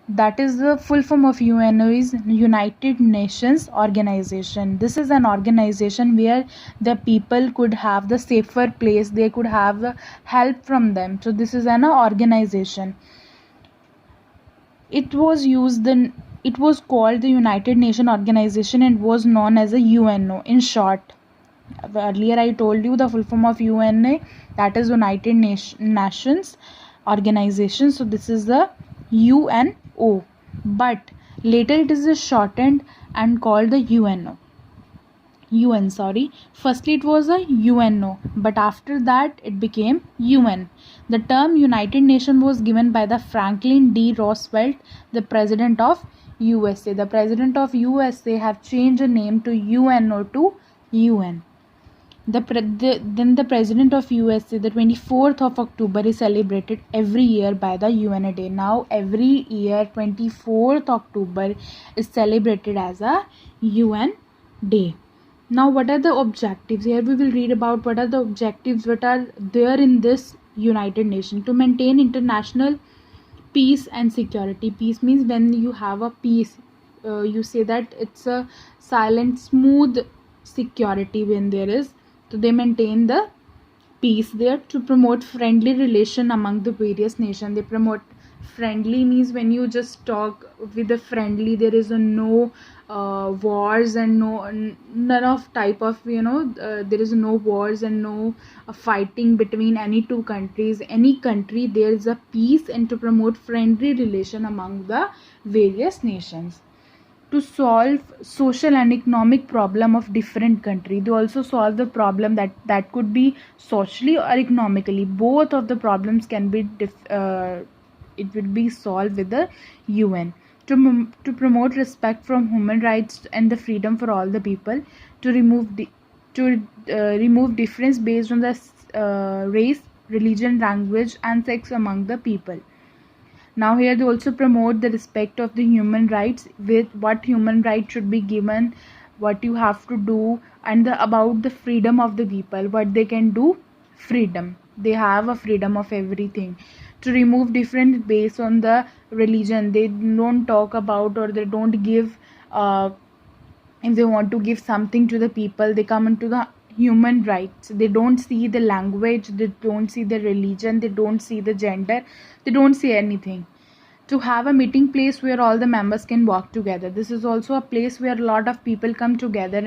That is the full form of UNO is United Nations Organization. This is an organization where the people could have the safer place, they could have the help from them. So this is an organization. It was called the United Nations Organization and was known as a UNO in short. Earlier I told you the full form of UNA, that is United Nations Organization. So this is the UNO, but later it is shortened and called the UN. Firstly it was a UNO, but after that it became UN. The term United Nations was given by the Franklin D. Roosevelt, the President of USA. The President of USA have changed the name to UNO to UN. Then the President of USA, the 24th of October is celebrated every year by the UN Day. Now every year 24th October is celebrated as a UN Day. Now what are the objectives? Here we will read about what are the objectives that are there in this United Nations. To maintain international peace and security. Peace means when you have a peace, you say that it's a silent, smooth security when there is. So they maintain the peace there. To promote friendly relation among the various nations. They promote friendly means when you just talk with the friendly, there is a no wars and none of type of there is no wars and no fighting between any two countries, any country. There is a peace, and to promote friendly relation among the various nations. To solve social and economic problem of different country. They also solve the problem that could be socially or economically. Both of the problems can be it will be solved with the UN. To promote respect from human rights and the freedom for all the people. To remove difference based on the race, religion, language and sex among the people. Now here they also promote the respect of the human rights, with what human rights should be given, what you have to do, and about the freedom of the people, what they can do. Freedom, they have a freedom of everything. To remove difference based on the religion. They don't talk about, or they don't give if they want to give something to the people, they come into the human rights. They don't see the language, they don't see the religion, they don't see the gender, they don't see anything. To have a meeting place where all the members can work together. This is also a place where a lot of people come together